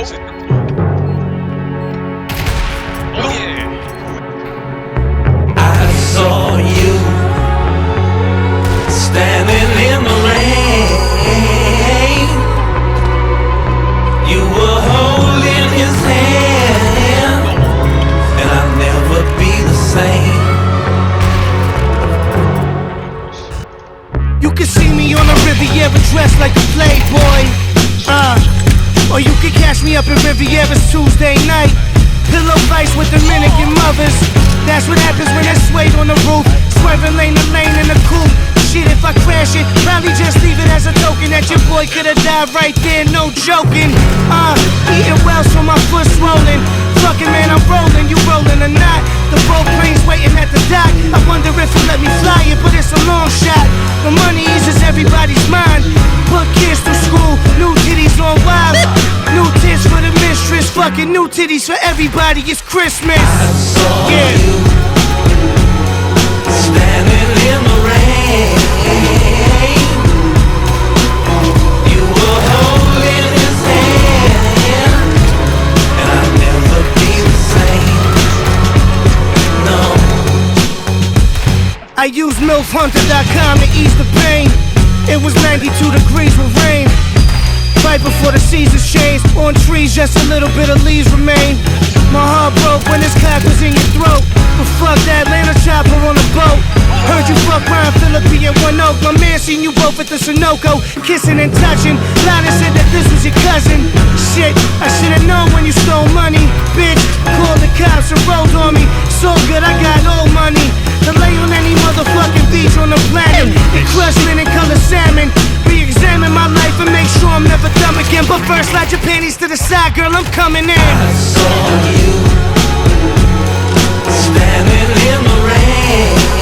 Oh yeah. I saw you standing in the rain. You were holding his hand, and I'll never be the same. You can see me on the Riviera dressed like a playboy. Or you can catch me up in Riviera's Tuesday night. Pillow fights with Dominican mothers. That's what happens when there's suede on the roof. Swerving lane to lane in the coupe. Shit, if I crash it, probably just leave it as a token that your boy could've died right there, no joking. Eating well so my foot swollen. Fucking man, I'm rolling, you rolling or not? The boat plane's waiting at the dock. I wonder if he'll let me fly it, but it's a long shot. The money eases everybody's mind. Put kids through school, new titties on wild. New tits for the mistress, fucking new titties for everybody, it's Christmas. I saw you standing in the rain. You were holding his hand, and I'll never be the same. No. I used MILFHunter.com to ease the pain. It was 92 degrees with rain. Right before the seasons changed. On trees, just a little bit of leaves remain. My heart broke when this cock was in your throat. But fuck that Atlanta chopper on a boat. Heard you fuck Ryan Phillippe and One Oak. My man seen you both at the Sunoco, kissing and touching. Lana said that this was your cousin. Shit, I should've known when you stole money. Bitch, called the cops and rolled on me. So good, I got old money to lay on any motherfucking beach on the planet. And crush linen color salmon. Re-examine my life and make sure I'm never dumb again. But first, slide your panties to the side, girl, I'm coming in. I saw you standing in the rain.